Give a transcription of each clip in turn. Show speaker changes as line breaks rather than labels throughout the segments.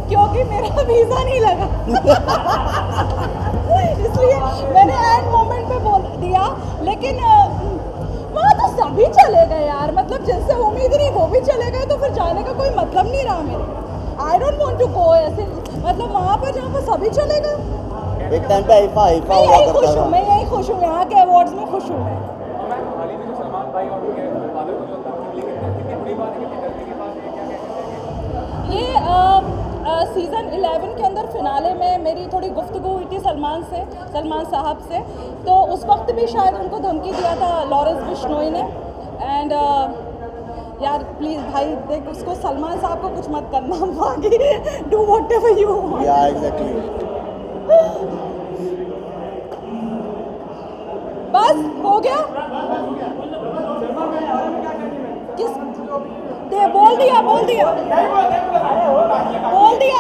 क्योंकि मेरा वीज़ा नहीं लगा इसलिए मैंने एंड मोमेंट पे बोल दिया। लेकिन वहाँ तो सभी चले गए यार, मतलब जिनसे उम्मीद नहीं वो भी चले गए, तो फिर जाने का कोई मतलब नहीं रहा मेरे। I don't want to go ऐसे, मतलब वहाँ पर जहाँ पर सभी चले गए।
एक टाइम पे हिफा हिफा
मैं
हुआ
यही
करता
खुश हूँ,
था।
मैं यही खुश हूँ, यहाँ के अवार्ड्स में खुश हूँ मैं।
हाल ही में जो सलमान भाई और उनके फादर को जो तब्दीली कितनी बुरी बात है, कितनी डरने की बात है, क्या कहना चाहिए?
ये सीज़न 11 के अंदर फिनाले में मेरी थोड़ी गुफ्तगू हुई थी सलमान साहब से, तो उस वक्त भी शायद उनको धमकी दिया था लॉरेंस बिश्नोई ने। एंड यार प्लीज़ भाई देख, उसको सलमान साहब को कुछ मत करना, बाकी डू व्हाटएवर यू वांट।
या एग्जैक्टली।
बस हो गया। किस दे बोल दिया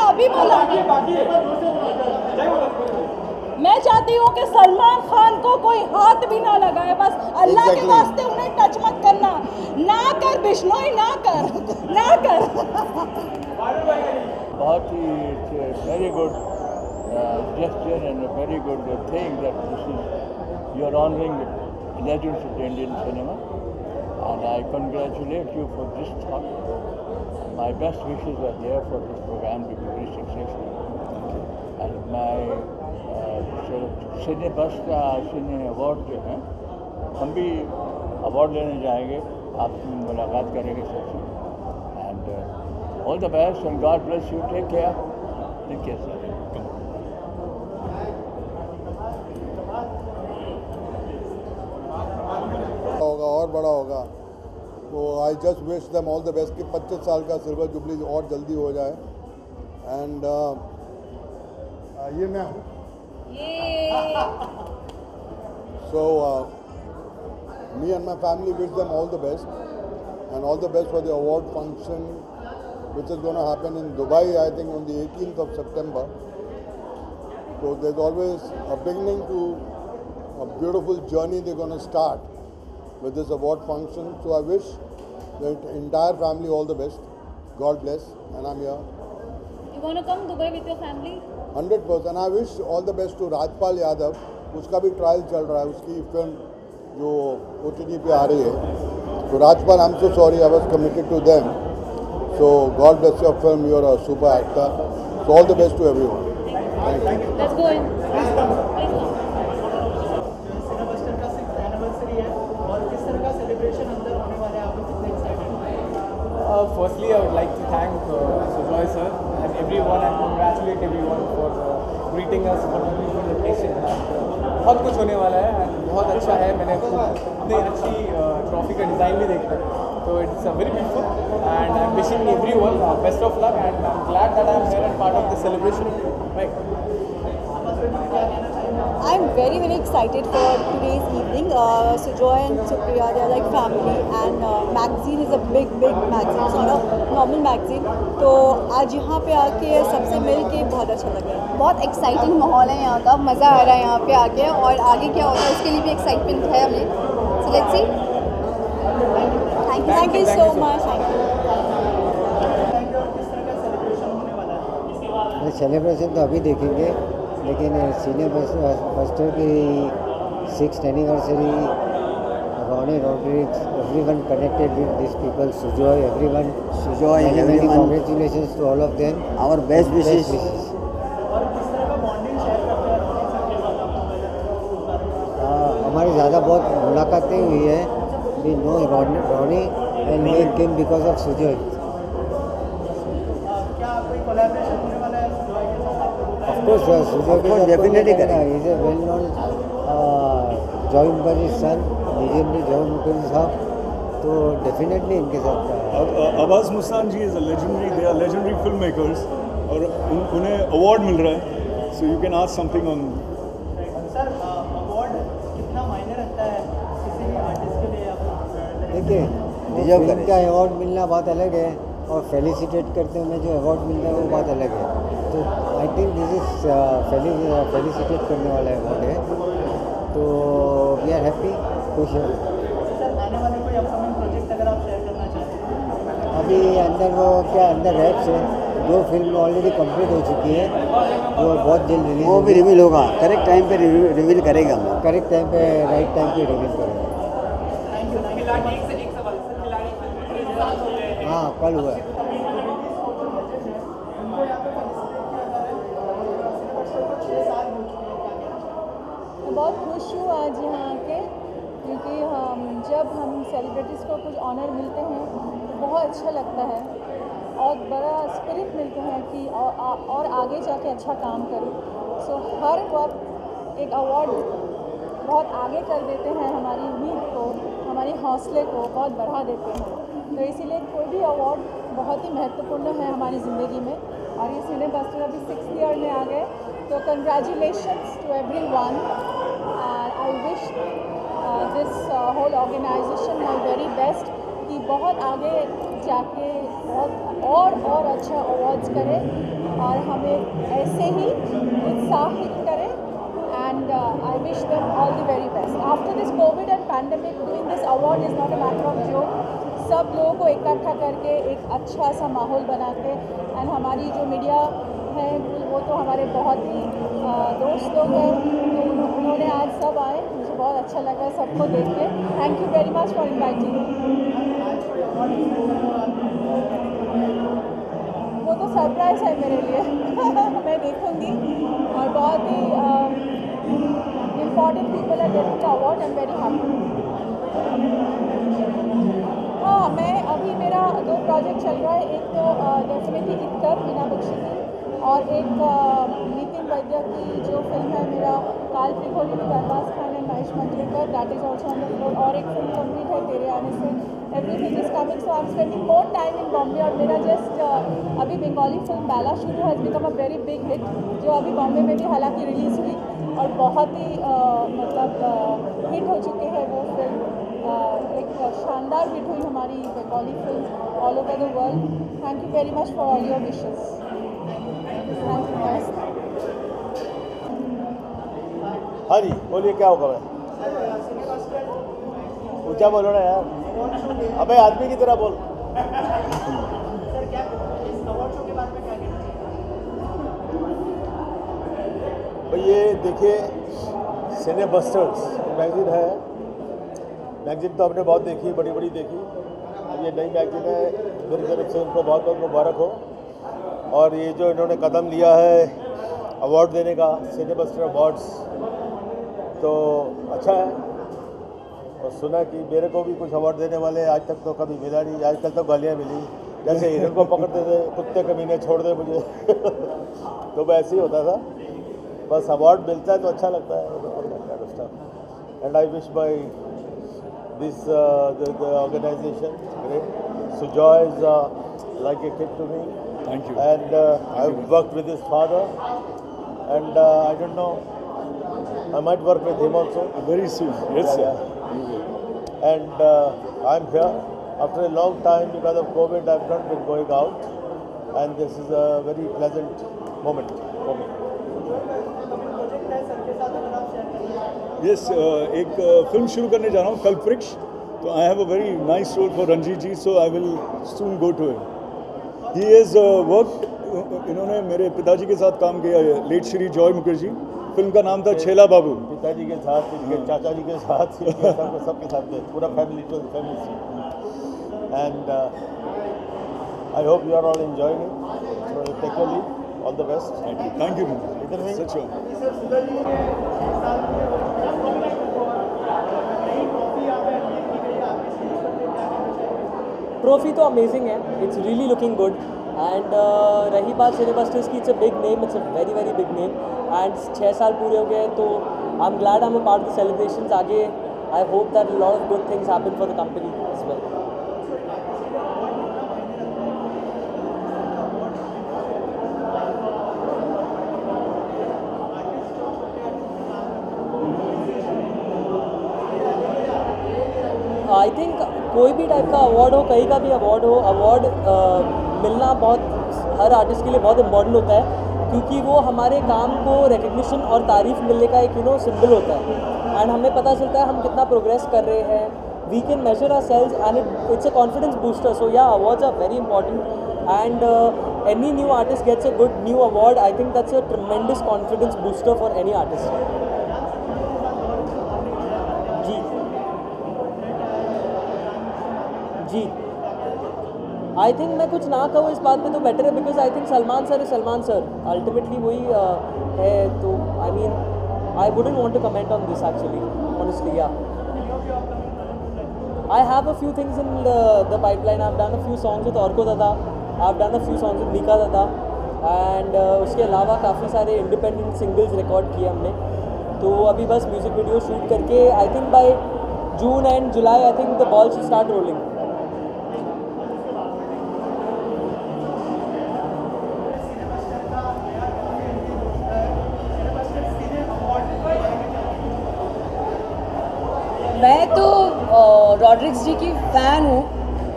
अभी बोला। मैं चाहती हूँ कि सलमान खान को कोई हाथ भी ना लगाए, बस अल्लाह के वास्ते उन्हें टच मत करना। ना कर बिश्नोई, ना कर
बहुत ही very good gesture and a very good thing that this is you are honoring legends of the Indian cinema, and I congratulate you for this thought. My best wishes are there for this program to be very successful. And my सिने बस का सिने award जो है, हम भी award लेने जाएंगे, आपसे मुलाकात करेंगे सबसे। And all the best and God bless you, take care sir.
होगा और बड़ा होगा, तो I just wish them all the best कि 25 साल का सिल्वर जुबली और जल्दी हो जाए। एंड ये मैं हूँ, so me and my family wish them all the best, and all the best for the award function which is going to happen in Dubai, I think on the 18th of September. So there's always a beginning to a beautiful journey they're going to start with this award function. So I wish the entire family all the best. God bless, and I'm here.
You want to come Dubai with your family?
100%. I wish all the best to Rajpal Yadav. उसका भी trial चल रहा है, उसकी film जो OTT पे आ रही है। तो Rajpal, I'm so sorry, I was committed to them. So God bless your film. You're a super actor. So all the best to everyone. Thank you.
Let's go in.
सिनेबस्टर का 6th एनिवर्सरी है, और किस तरह का सेलिब्रेशन अंदर होने वाला है, आप लोग कितने excited?
Firstly, I would like to thank Sujoy sir and everyone, and congratulate everyone for greeting us for the beautiful occasion. बहुत कुछ होने वाला है and बहुत अच्छा है। मैंने इतनी अच्छी ट्रॉफी का डिज़ाइन भी देखा है, तो it's very beautiful and I am wishing everyone best of luck, and I am glad that I am here and part of the celebration.
I'm very excited for today's evening. Sujoy and Supriya, they are like family, and magazine is a big magazine. It's not a normal magazine. तो आज यहाँ पे आके सबसे मिल के बहुत अच्छा लग रहा है।
बहुत एक्साइटिंग माहौल है यहाँ का, मज़ा आ रहा है यहाँ पे आके, और आगे क्या होगा उसके लिए भी एक्साइटमेंट है हमें। So let's see.
Thank you so much.
Celebration तो अभी देखेंगे, लेकिन सीने बस्टर की 6th anniversary, Ronnie Rodriguez, everyone connected with these people, Sujoy, everyone. Many congratulations to all of them.
Our best wishes.
और किस तरह का बॉन्डिंग शेयर करते हैं?
हमारी ज़्यादा बहुत मुलाकातें हुई है। We know Ronnie and we came because of Sujoy.
क्या कोई कोलैबोरेशन होने वाला है सुजॉय के साथ आप लोगों का?
Of course, Sujoy के साथ
definitely करेंगे।
He is a well-known Joy Mukherjee son, legendary Joy Mukherjee साहब, तो डेफिनेटली इनके साथ।
Abbas Mustan ji is a legendary, they are legendary film makers, और उन्हें अवार्ड मिल रहा है, so you can ask something on.
Sir, award कितना मायने रखता है किसी भी आर्टिस्ट के लिए?
देखिए, फिल्म का अवार्ड मिलना बात अलग है, और फेलिसिटेट करते हुए जो अवार्ड मिलता है वो बात अलग है। तो I think this is felicitate करने वाला अवार्ड है, तो वी आर हैप्पी, खुश है।
सर, आने वाले कोई अपकमिंग प्रोजेक्ट अगर आप शेयर करना चाहते हैं?
अभी अंदर वो क्या अंदर रैप्स है, दो फिल्म ऑलरेडी कंप्लीट हो चुकी है, जो बहुत जल्द रिलीज
वो भी रिवील होगा, करेक्ट टाइम पे रिवील करेगा हम लोग।
करेक्ट टाइम पे, राइट टाइम पे रिलीज करेंगे। हाँ, कल हुआ।
मैं बहुत खुश हूँ आज यहाँ आके, क्योंकि जब हम सेलिब्रिटीज़ को कुछ ऑनर मिलते हैं तो बहुत अच्छा लगता है और बड़ा स्पिरिट मिलते हैं कि और आगे जाके अच्छा काम करूँ। सो हर वक्त एक अवार्ड बहुत आगे कर देते हैं, हमारी उम्मीद को, हमारी हौसले को बहुत बढ़ा देते हैं। तो इसीलिए कोई भी अवार्ड बहुत ही महत्वपूर्ण है हमारी ज़िंदगी में। और ये सिने बस्टर अभी 6th ईयर में आ गए, तो congratulations to everyone. I wish this whole organisation my very best कि बहुत आगे जाके बहुत और अच्छा अवार्ड्स करें और हमें ऐसे ही उत्साहित करें। And I wish them all the very best. After this COVID and pandemic, doing this award is not a matter of joke. सब लोगों को इकट्ठा करके एक अच्छा सा माहौल बना के, एंड हमारी जो मीडिया है वो तो हमारे बहुत ही दोस्त लोग हैं, तो उन्होंने आज सब आए, मुझे बहुत अच्छा लगा सबको देख के। Thank you very much for inviting. वो तो सरप्राइज है मेरे लिए मैं देखूंगी, और बहुत ही important people are getting the award. I am very happy. हाँ, मैं अभी मेरा 2 प्रोजेक्ट चल रहा है, एक तो डेफिनेटली इत्तर मीना बख्शी की, और एक नितिन वैद्य की जो फिल्म है मेरा काल त्रिकोणी में Arbaaz Khan and Mahesh Manjrekar, that is also on the floor. और एक फिल्म कंप्लीट है तेरे आने से, everything is coming. So I am spending more time in Bombay. और मेरा जस्ट अभी बंगाली फिल्म बैला शुरू has become a very big hit, जो अभी बॉम्बे में भी हालांकि रिलीज़ हुई और बहुत ही मतलब हिट हो चुके हैं वो फिल्म। एक शानदार हिट हुई हमारी Bengali film all over the world. Thank you very much for all your wishes. Thank you.
हाँ जी, बोलिए क्या होगा? ऊंचा बोलो ना यार, अबे आदमी की तरह बोल।
सर क्या इस अवार्ड शो के बारे में क्या कहना
तो ये देखिए, सिने बस्टर्स मैगजीन है। मैगजीन तो हमने बहुत देखी, बड़ी बड़ी देखी। ये नई मैगजीन है, मेरी तरफ से उनको बहुत बहुत मुबारक हो। और ये जो इन्होंने कदम लिया है अवार्ड देने का, सिने बस्टर अवार्ड्स, तो अच्छा है। और सुना कि मेरे को भी कुछ अवार्ड देने वाले, आज तक तो कभी मिला नहीं। आजकल तो गालियाँ मिली, जैसे हिरन को पकड़ते थे, कुत्ते कमीने छोड़ दे मुझे तो वैसे ही होता था। बस अवार्ड मिलता है तो अच्छा लगता है। And I wish by this the organization great. Sujoy is like a kid to me.
Thank you.
And I've worked with his father, and I don't know, I might work with him also.
Very soon. Yes, sir.
And I'm here after a long time because of COVID. I've not been going out, and this is a very pleasant moment for me.
Yes, एक film शुरू करने जा रहा हूँ, कल्पवृक्ष। तो आई have a very nice role for Ranjit ji, so I will soon go to it. He is work, इन्होंने मेरे पिताजी के साथ काम किया है, late Shri Joy Mukherjee. Film का नाम था छेला बाबू।
पिताजी के साथ, इनके चाचा जी के साथ, सबके साथ, पूरा family to family. And I hope you are all enjoying it. Take your leave, all the best.
Thank you.
इधर में
सच में
ट्रॉफी तो अमेजिंग है, it's really looking good. And रही बात सिने बस्टर्स की, it's a big name, it's a very very big name. And 6 साल पूरे हो गए, तो I am glad I am a part of the celebrations. आगे I hope that lot of good things happen for the company as well. I think कोई भी type का award हो, कहीं का भी अवार्ड हो, अवार्ड मिलना बहुत हर आर्टिस्ट के लिए बहुत इम्पॉर्टेंट होता है, क्योंकि वो हमारे काम को रिकग्निशन और तारीफ मिलने का एक सिंबल होता है। एंड हमें पता चलता है हम कितना प्रोग्रेस कर रहे हैं। We can measure our sales and it's a confidence booster. So yeah, awards are very important. and any new artist gets a good new award, I think that's a tremendous confidence booster for any artist. जी I think मैं कुछ ना कहूँ इस बात पे तो better है, because I think Salman sir is Salman sir, ultimately वही है. तो I mean I wouldn't want to comment on this actually, honestly. Yeah I have a few things in the pipeline. I have done a few songs with Arko dada, I have done a few songs with Mika dada, and उसके अलावा काफ़ी सारे independent singles record किए हमने. तो अभी बस music video shoot करके I think by June and July I think the ball should start rolling.
मैं तो रॉड्रिक्स जी की फ़ैन हूँ.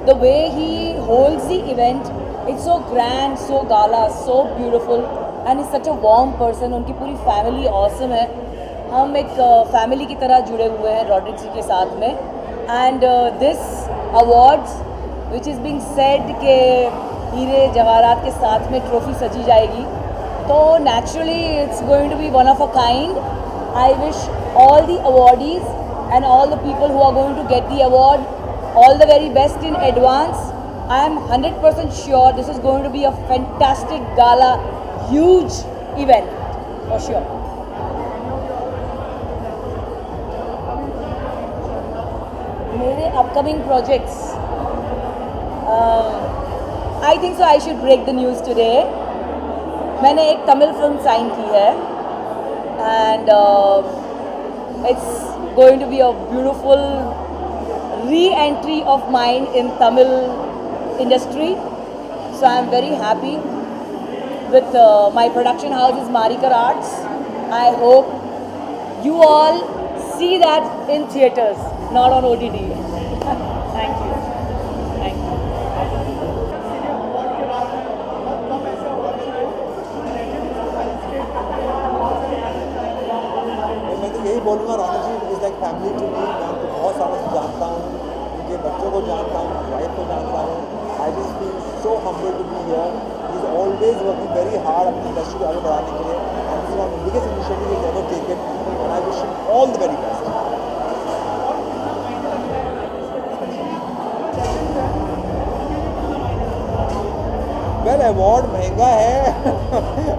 The way he holds the event, it's so grand, so gala, so beautiful, and is such a warm person. उनकी पूरी family awesome है. हम एक family की तरह जुड़े हुए हैं रॉड्रिक्स जी के साथ में. And this awards which is being said के हीरे जवाहरात के साथ में ट्रॉफी सजी जाएगी, तो naturally it's going to be one of a kind. I wish all the awardees and all the people who are going to get the award all the very best in advance. I am 100% sure this is going to be a fantastic gala, huge event for sure. मेरे upcoming projects, I think so I should break the news today. मैंने एक Tamil film sign की है, and it's going to be a beautiful re-entry of mine in Tamil industry. So I'm very happy with my production house is Marikar Arts. I hope you all see that in theatres, not on OTT. Thank you. Thank you.
मैं तो यही बोलूँगा, Raunak ji is like family to me. मैं उनको बहुत सालों से जानता हूँ, उनके बच्चों को जानता हूँ, वाइफ को जानता हूँ. I just feel so humble to be here. He is always working very hard अपनी इंडस्ट्री को आगे बढ़ाने के लिए, and this is one of the biggest initiative he ever taken, and I wish him all the very best. Well, award महंगा है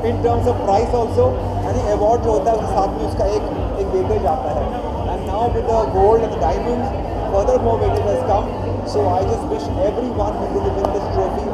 in terms of price also. यानी award जो होता है उसके साथ में उसका एक वेटेज आता है. And now with the gold and the diamond, further more weightage has come. So I just wish everyone who will win this trophy